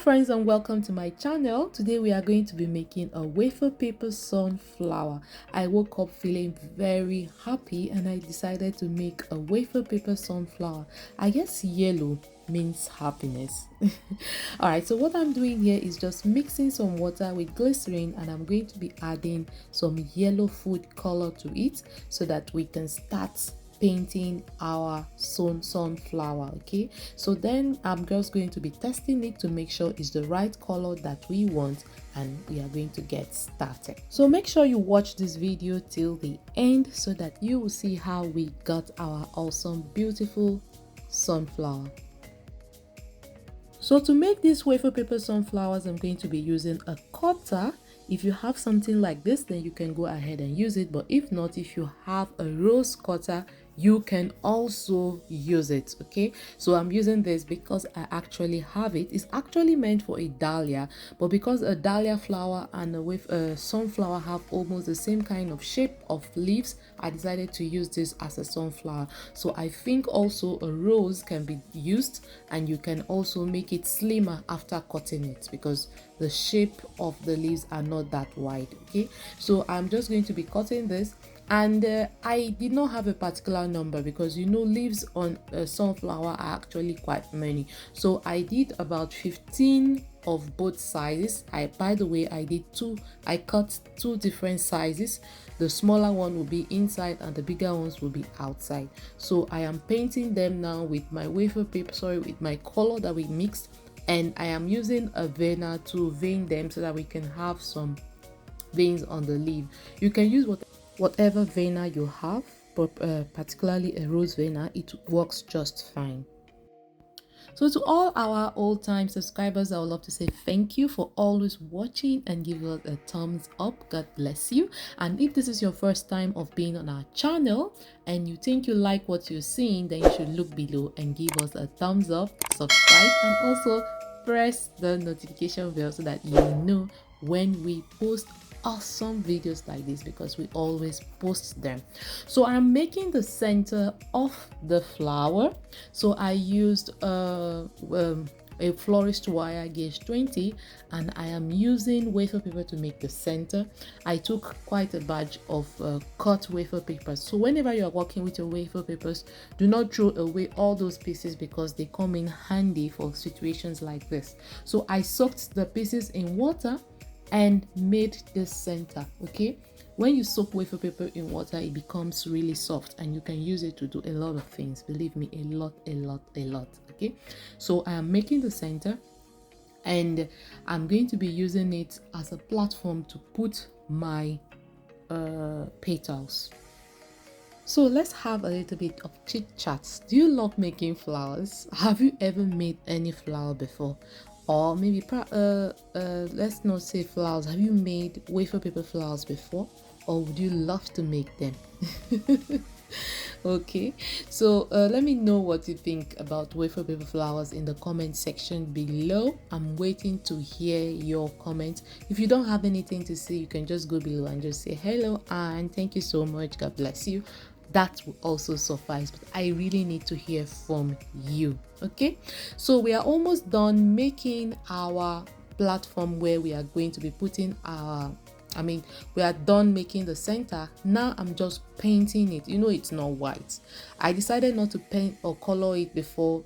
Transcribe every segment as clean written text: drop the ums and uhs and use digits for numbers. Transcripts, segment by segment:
friends, and welcome to my channel. Today we are going to be making a wafer paper sunflower. I woke up feeling very happy and I decided to make a wafer paper sunflower. I guess yellow means happiness. All right, so what I'm doing here is just mixing some water with glycerin, and I'm going to be adding some yellow food color to it so that we can start painting our sunflower. Okay, so then I'm just going to be testing it to make sure it's the right color that we want, and we are going to get started. So make sure you watch this video till the end so that you will see how we got our awesome beautiful sunflower. So to make these wafer paper sunflowers, I'm going to be using a cutter. If you have something like this, then you can go ahead and use it, but if not, if you have a rose cutter, you can also use it. Okay, so I'm using this because I actually have it. It's actually meant for a dahlia, but because a dahlia flower and a sunflower have almost the same kind of shape of leaves, I decided to use this as a sunflower. So I think also a rose can be used, and you can also make it slimmer after cutting it because the shape of the leaves are not that wide. Okay, so I'm just going to be cutting this, and I did not have a particular number because leaves on a sunflower are actually quite many, so I did about 15 of both sizes. By the way, I cut two different sizes. The smaller one will be inside and the bigger ones will be outside. So I am painting them now with my wafer paper, with my color that we mixed, and I am using a veiner to vein them so that we can have some veins on the leaf. You can use whatever veiner you have, but particularly a rose veiner, it works just fine. So to all our old-time subscribers, I would love to say thank you for always watching and give us a thumbs up. God bless you. And if this is your first time of being on our channel and you think you like what you're seeing, then you should look below and give us a thumbs up, subscribe, and also press the notification bell so that you know when we post awesome videos like this, because we always post them. So I'm making the center of the flower. So I used a florist wire gauge 20, and I am using wafer paper to make the center. I took quite a batch of cut wafer papers. So whenever you are working with your wafer papers, do not throw away all those pieces because they come in handy for situations like this. So I soaked the pieces in water and made this center. Okay, when you soak wafer paper in water, it becomes really soft and you can use it to do a lot of things. Believe me, a lot. Okay, so I am making the center, and I'm going to be using it as a platform to put my petals. So let's have a little bit of chit chats. Do you love making flowers? Have you ever made any flower before? Or maybe let's not say flowers. Have you made wafer paper flowers before, or would you love to make them? Okay, so let me know what you think about wafer paper flowers in the comment section below. I'm waiting to hear your comments. If you don't have anything to say, you can just go below and just say hello and thank you so much, God bless you. That will also suffice, but I really need to hear from you. Okay, so we are almost done making our platform where we are going to be putting we are done making the center. Now I'm just painting it. It's not white. I decided not to paint or color it before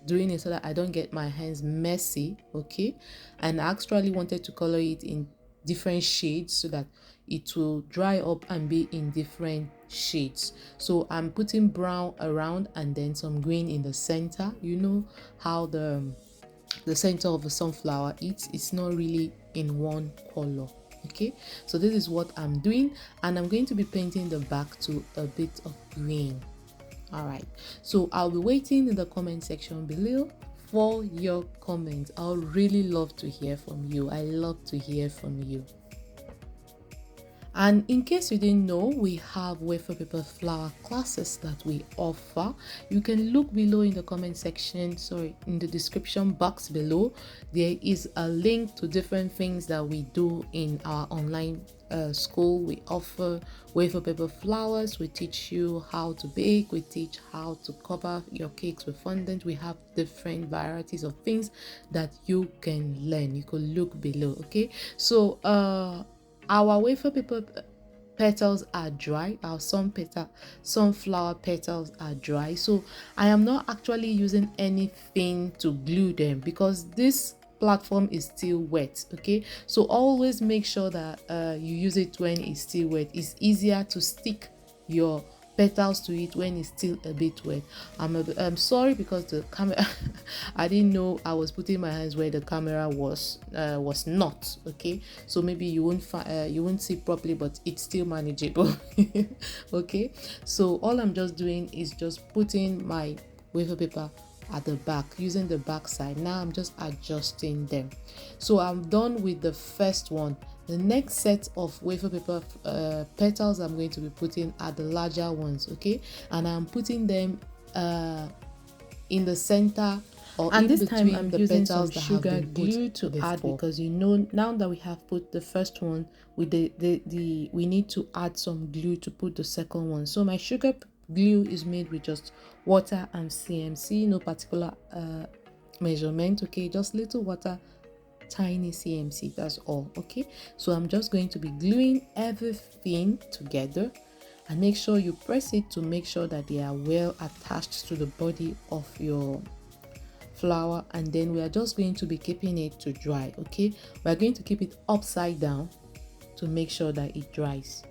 doing it so that I don't get my hands messy. Okay, and I actually wanted to color it in different shades so that it will dry up and be in different shades. So I'm putting brown around and then some green in the center. You know how the center of the sunflower it's not really in one color. Okay, so this is what I'm doing, and I'm going to be painting the back to a bit of green. All right, so I'll be waiting in the comment section below for your comments. I'll really love to hear from you. I love to hear from you. And in case you didn't know, we have wafer paper flower classes that we offer. You can look below in the comment section, sorry, in the description box below. There is a link to different things that we do in our online school. We offer wafer paper flowers. We teach you how to bake. We teach how to cover your cakes with fondant. We have different varieties of things that you can learn. You could look below. Okay, so our wafer paper petals are dry. Our sunflower petals are dry, so I am not actually using anything to glue them because this platform is still wet. Okay, so always make sure that you use it when it's still wet. It's easier to stick your petals to it when it's still a bit wet. I'm sorry because the camera I didn't know I was putting my hands where the camera was not. Okay, so maybe you won't see properly, but it's still manageable. Okay, so all I'm just doing is just putting my wafer paper at the back using the back side. Now I'm just adjusting them. So I'm done with the first one. The next set of wafer paper petals I'm going to be putting are the larger ones. Okay, and I'm putting them in the center, or and in this time I'm using some sugar glue to add, because you know now that we have put the first one with the we need to add some glue to put the second one. So my sugar glue is made with just water and CMC, no particular measurement. Okay, just little water, tiny CMC, that's all. Okay, so I'm just going to be gluing everything together, and make sure you press it to make sure that they are well attached to the body of your flower. And then we are just going to be keeping it to dry. Okay, we're going to keep it upside down to make sure that it dries.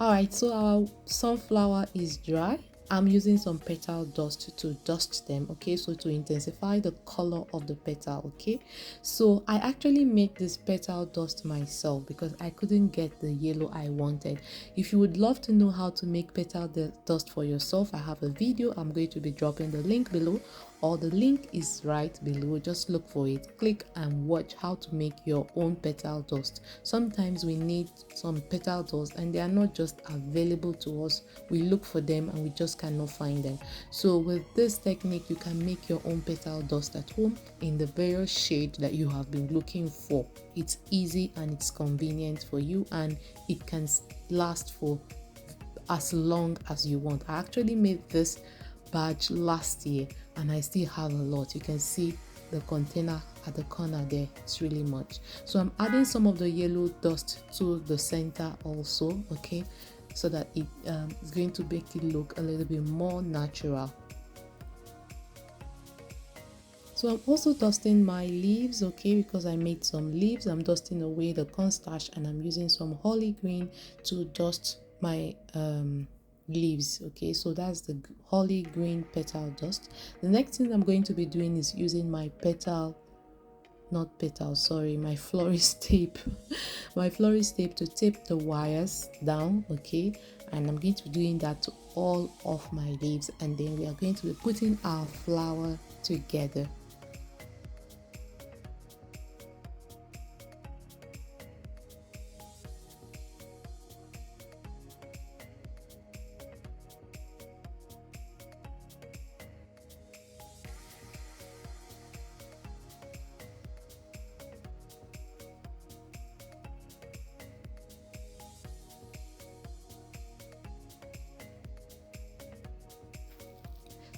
All right, so our sunflower is dry. I'm using some petal dust to dust them. Okay, so to intensify the color of the petal. Okay, so I actually made this petal dust myself because I couldn't get the yellow I wanted. If you would love to know how to make petal dust for yourself, I have a video. I'm going to be dropping the link below, or the link is right below. Just look for it, click and watch how to make your own petal dust. Sometimes we need some petal dust and they are not just available to us. We look for them and we just cannot find them. So with this technique you can make your own petal dust at home in the various shade that you have been looking for. It's easy and it's convenient for you, and it can last for as long as you want. I actually made this batch last year and I still have a lot. You can see the container at the corner there, it's really much. So I'm adding some of the yellow dust to the center also, okay, so that it is going to make it look a little bit more natural. So I'm also dusting my leaves, okay, because I made some leaves. I'm dusting away the cornstarch and I'm using some holly green to dust my leaves. Okay, so that's the holly green petal dust. The next thing I'm going to be doing is using my my florist tape my florist tape to tape the wires down. Okay, and I'm going to be doing that to all of my leaves, and then we are going to be putting our flower together.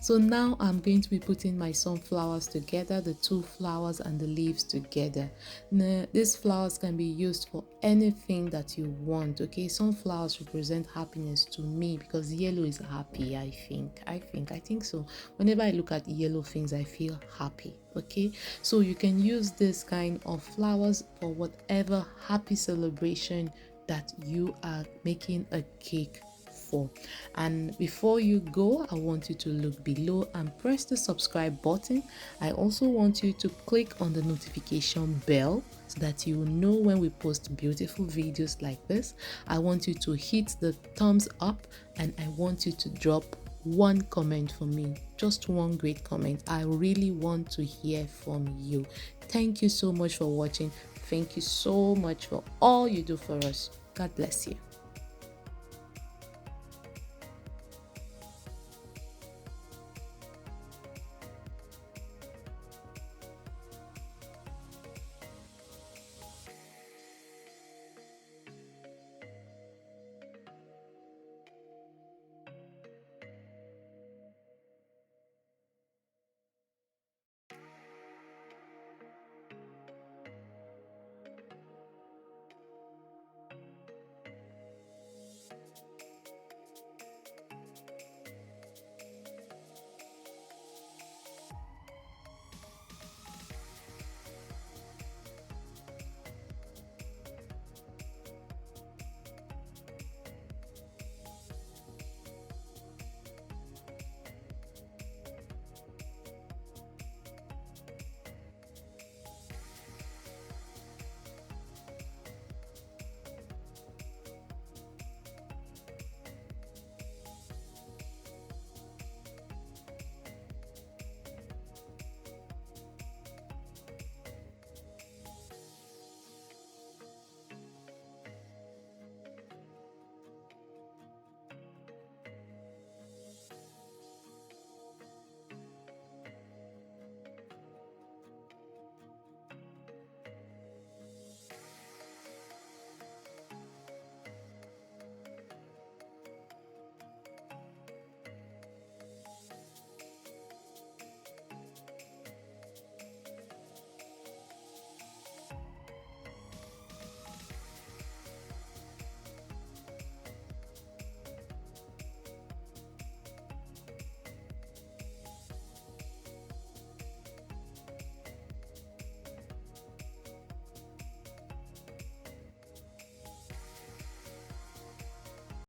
So now I'm going to be putting my sunflowers together, the two flowers and the leaves together. Now, these flowers can be used for anything that you want. Okay, sunflowers represent happiness to me because yellow is happy. I think so. Whenever I look at yellow things, I feel happy. Okay, so you can use this kind of flowers for whatever happy celebration that you are making a cake for. And before you go, I want you to look below and press the subscribe button. I also want you to click on the notification bell so that you will know when we post beautiful videos like this. I want you to hit the thumbs up, and I want you to drop one comment for me, just one great comment. I really want to hear from you. Thank you so much for watching. Thank you so much for all you do for us. God bless you.